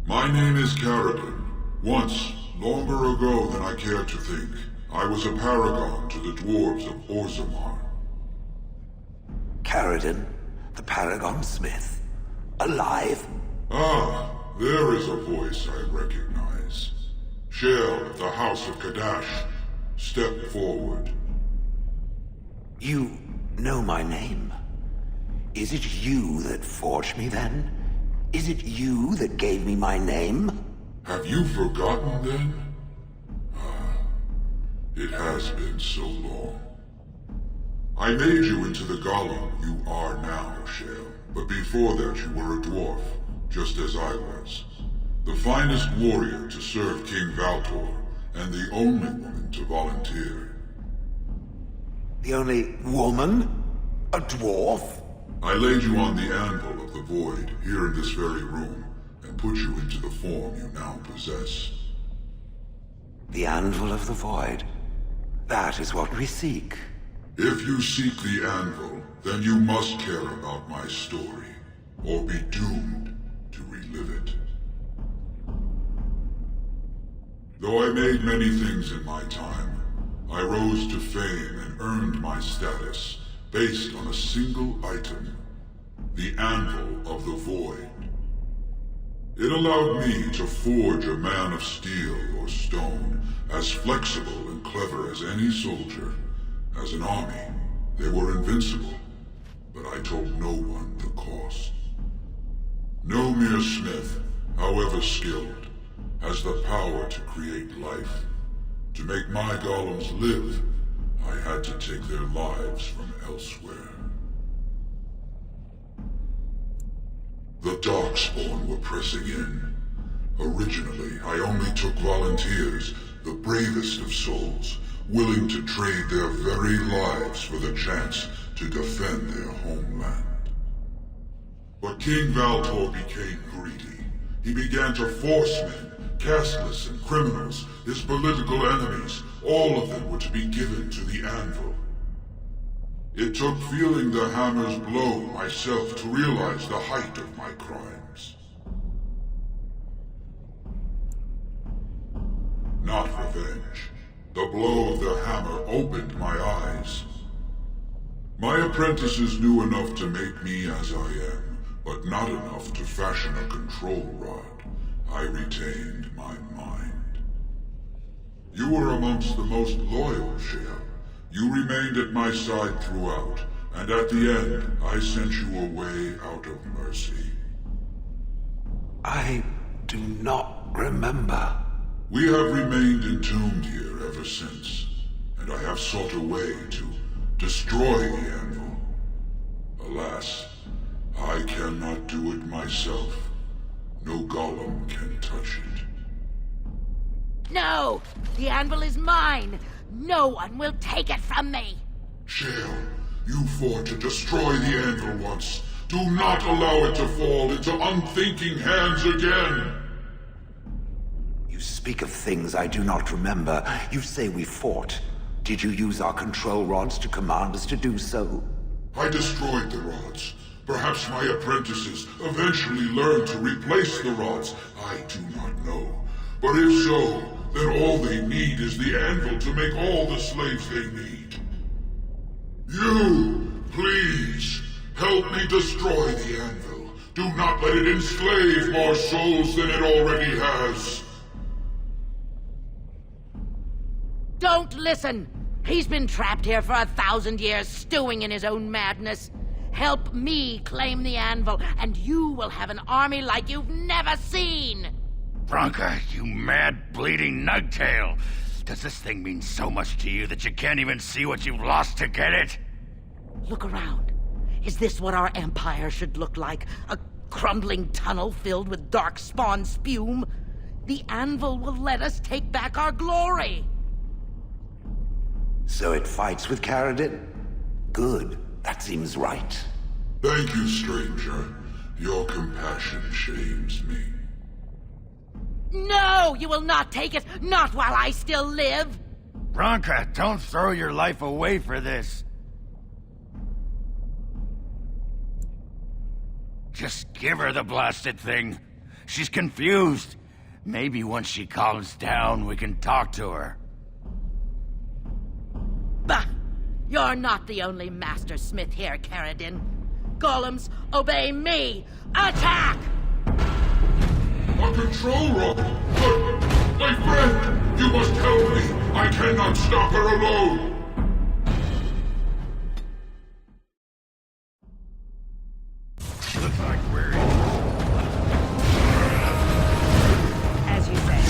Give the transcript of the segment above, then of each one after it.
My name is Paragon. Once, longer ago than I care to think, I was a paragon to the dwarves of Orzammar. Paragon, the Paragon Smith. Alive? Ah, there is a voice I recognize. Shale of the House of Kadash. Step forward. You know my name. Is it you that forged me then? Is it you that gave me my name? Have you forgotten then? Ah, it has been so long. I made you into the golem you are now, Shale. But before that you were a dwarf, just as I was. The finest warrior to serve King Valtor, and the only woman to volunteer. The only woman? A dwarf? I laid you on the anvil of the void, here in this very room, and put you into the form you now possess. The anvil of the void. That is what we seek. If you seek the anvil, then you must care about my story, or be doomed to relive it. Though I made many things in my time, I rose to fame and earned my status based on a single item, the Anvil of the Void. It allowed me to forge a man of steel or stone, as flexible and clever as any soldier. As an army, they were invincible, but I told no one the cost. No mere smith, however skilled, has the power to create life. To make my golems live, I had to take their lives from elsewhere. The Darkspawn were pressing in. Originally, I only took volunteers, the bravest of souls, willing to trade their very lives for the chance to defend their homeland. But King Valtor became greedy. He began to force men, casteless and criminals, his political enemies, all of them were to be given to the anvil. It took feeling the hammer's blow myself to realize the height of my crimes. Not revenge. The blow of the hammer opened my eyes. My apprentices knew enough to make me as I am, but not enough to fashion a control rod. I retained my mind. You were amongst the most loyal, Shale. You remained at my side throughout, and at the end, I sent you away out of mercy. I do not remember. We have remained entombed here ever since, and I have sought a way to destroy the anvil. Alas, I cannot do it myself. No golem can touch it. No! The anvil is mine! No one will take it from me! Shale, you fought to destroy the anvil once. Do not allow it to fall into unthinking hands again! You speak of things I do not remember. You say we fought. Did you use our control rods to command us to do so? I destroyed the rods. Perhaps my apprentices eventually learned to replace the rods. I do not know. But if so, then all they need is the anvil to make all the slaves they need. You, please, help me destroy the anvil. Do not let it enslave more souls than it already has. Don't listen! He's been trapped here for 1,000 years, stewing in his own madness. Help me claim the anvil, and you will have an army like you've never seen! Bronca, you mad, bleeding nugtail! Does this thing mean so much to you that you can't even see what you've lost to get it? Look around. Is this what our empire should look like? A crumbling tunnel filled with darkspawn spume? The anvil will let us take back our glory! So it fights with Paragon? Good. That seems right. Thank you, stranger. Your compassion shames me. No! You will not take it! Not while I still live! Bronca, don't throw your life away for this. Just give her the blasted thing. She's confused. Maybe once she calms down, we can talk to her. Bah! You're not the only master smith here, Paragon. Golems, obey me! Attack! A control rod! But, my friend, you must help me! I cannot stop her alone! Looks like we're in. As you say.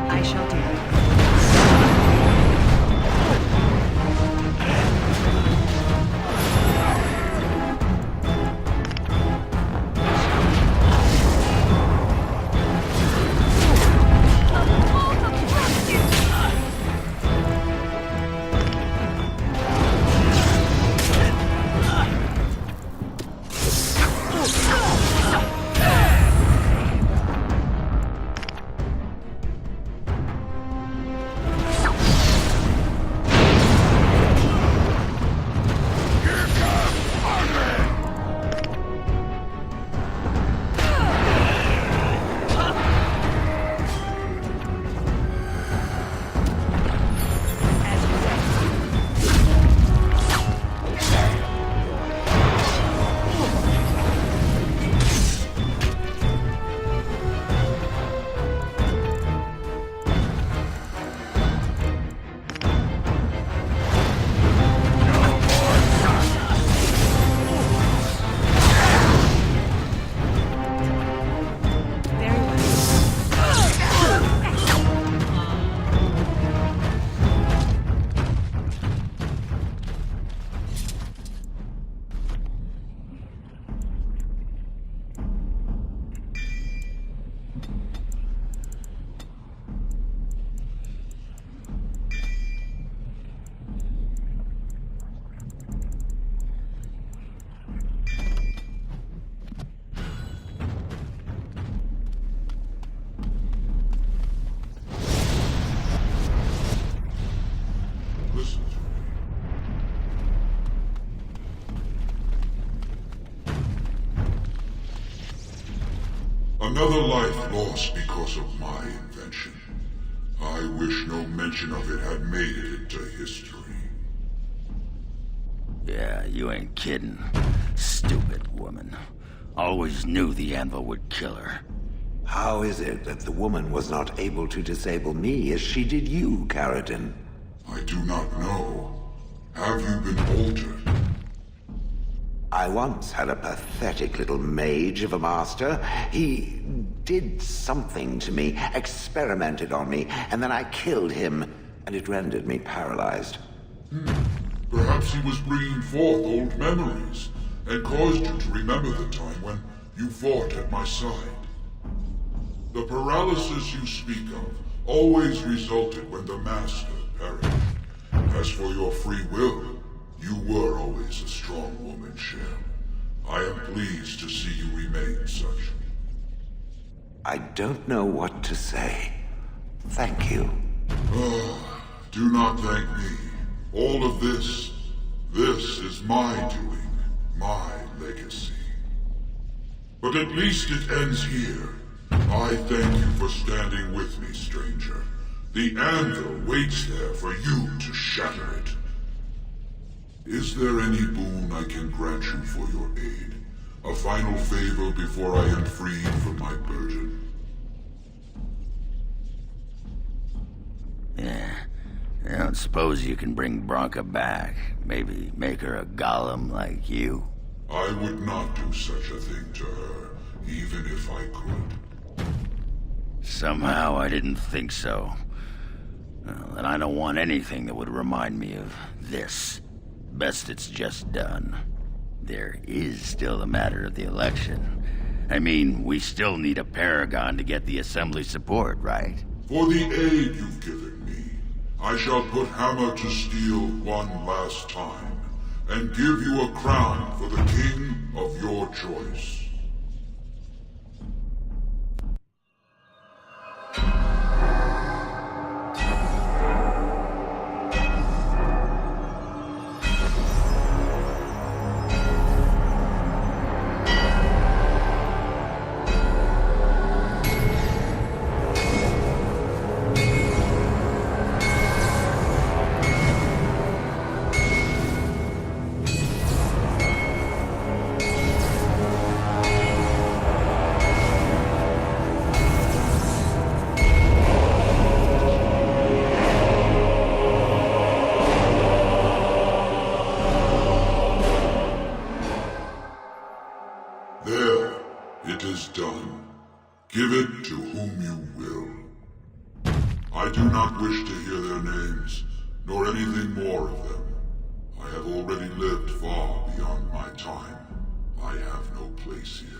I shall do. Listen to me. Another life lost because of my invention. I wish no mention of it had made it into history. Yeah, you ain't kidding. Stupid woman. Always knew the anvil would kill her. How is it that the woman was not able to disable me as she did you, Paragon? I do not know. Have you been altered? I once had a pathetic little mage of a master. He did something to me, experimented on me, and then I killed him, and it rendered me paralyzed. Perhaps he was bringing forth old memories, and caused you to remember the time when you fought at my side. The paralysis you speak of always resulted when the Master perished. As for your free will, you were always a strong woman, Shell. I am pleased to see you remain such. I don't know what to say. Thank you. Do not thank me. All of this is my doing, my legacy. But at least it ends here. I thank you for standing with me, stranger. The anvil waits there for you to shatter it. Is there any boon I can grant you for your aid? A final favor before I am freed from my burden? Yeah. I don't suppose you can bring Bronca back. Maybe make her a golem like you. I would not do such a thing to her, even if I could. Somehow I didn't think so. Well, and I don't want anything that would remind me of this. Best it's just done. There is still the matter of the election. I mean, we still need a Paragon to get the Assembly support, right? For the aid you've given me, I shall put hammer to steel one last time, and give you a crown for the king of your choice. There, it is done. Give it to whom you will. I do not wish to hear their names, nor anything more of them. I have already lived far beyond my time. I have no place here.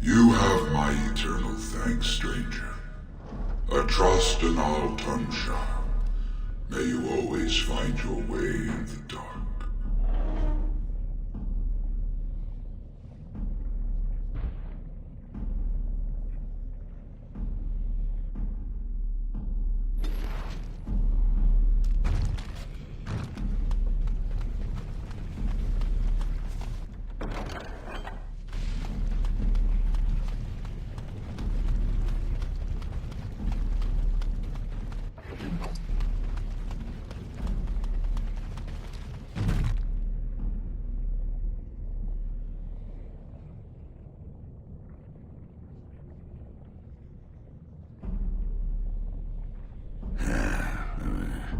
You have my eternal thanks, stranger. A trust in all Tumsha. May you always find your way in the dark.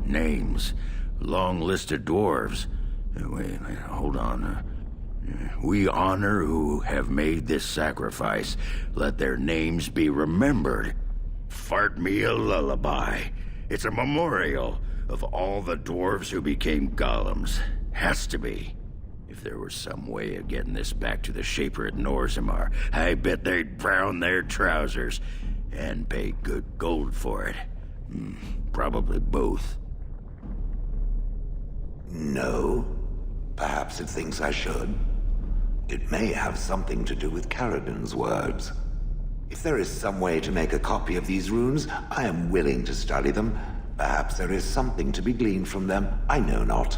Names. Long list of dwarves. Wait, hold on. We honor who have made this sacrifice. Let their names be remembered. Fart me a lullaby. It's a memorial of all the dwarves who became golems. Has to be. If there was some way of getting this back to the Shaper at Orzammar, I bet they'd brown their trousers and pay good gold for it. Probably both. No. Perhaps it thinks I should. It may have something to do with Paragon's words. If there is some way to make a copy of these runes, I am willing to study them. Perhaps there is something to be gleaned from them, I know not.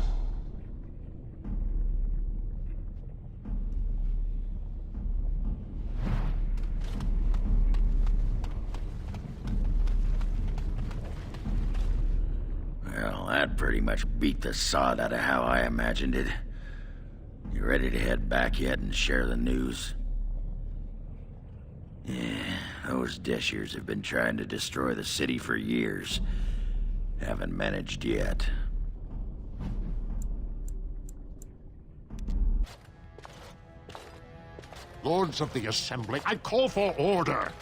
Well, that pretty much beat the sod out of how I imagined it. You ready to head back yet and share the news? Yeah, those Deshirs have been trying to destroy the city for years. Haven't managed yet. Lords of the Assembly, I call for order.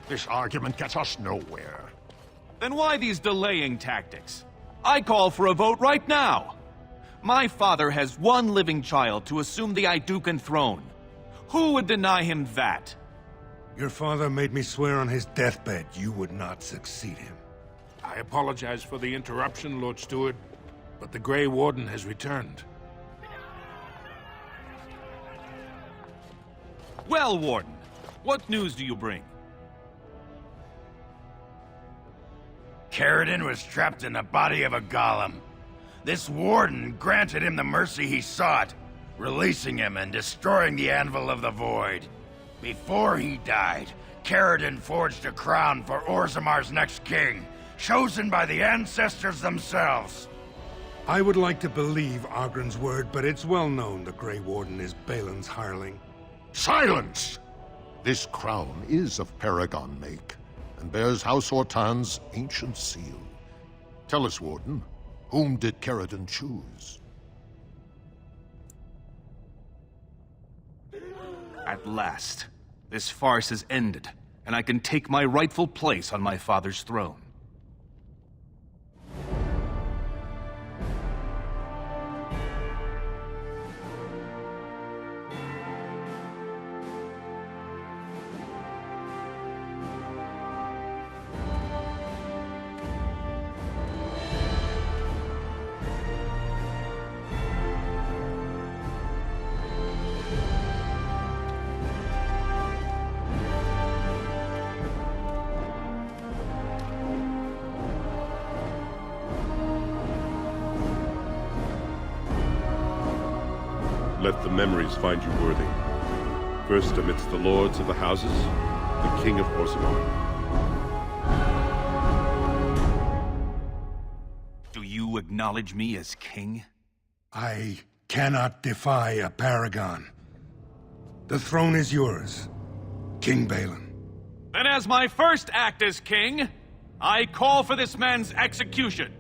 This argument gets us nowhere. Then why these delaying tactics? I call for a vote right now. My father has one living child to assume the Idukan throne. Who would deny him that? Your father made me swear on his deathbed you would not succeed him. I apologize for the interruption, Lord Steward, but the Grey Warden has returned. Well, Warden, what news do you bring? Paragon was trapped in the body of a golem. This warden granted him the mercy he sought, releasing him and destroying the Anvil of the Void. Before he died, Paragon forged a crown for Orzammar's next king, chosen by the ancestors themselves. I would like to believe Ogren's word, but it's well known the Grey Warden is Balin's hireling. Silence! This crown is of Paragon make, and bears House Ortan's ancient seal. Tell us, Warden, whom did Caradon choose? At last, this farce is ended, and I can take my rightful place on my father's throne. Let the memories find you worthy. First amidst the lords of the houses, the King of Orzammar. Do you acknowledge me as king? I cannot defy a Paragon. The throne is yours, King Balin. Then as my first act as king, I call for this man's execution.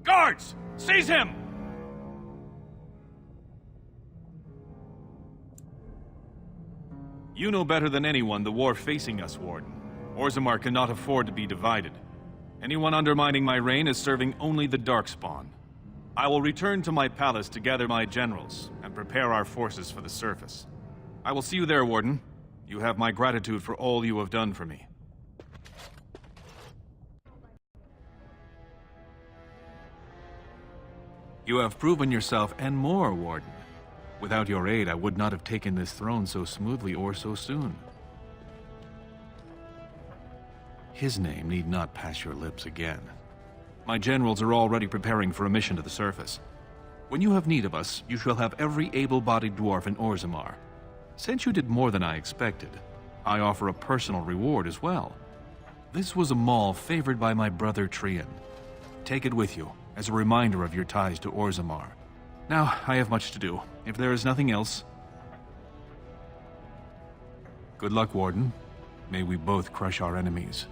Guards, seize him! You know better than anyone the war facing us, Warden. Orzammar cannot afford to be divided. Anyone undermining my reign is serving only the Darkspawn. I will return to my palace to gather my generals and prepare our forces for the surface. I will see you there, Warden. You have my gratitude for all you have done for me. You have proven yourself and more, Warden. Without your aid, I would not have taken this throne so smoothly or so soon. His name need not pass your lips again. My generals are already preparing for a mission to the surface. When you have need of us, you shall have every able-bodied dwarf in Orzammar. Since you did more than I expected, I offer a personal reward as well. This was a mall favored by my brother Trian. Take it with you, as a reminder of your ties to Orzammar. Now, I have much to do. If there is nothing else... Good luck, Warden. May we both crush our enemies.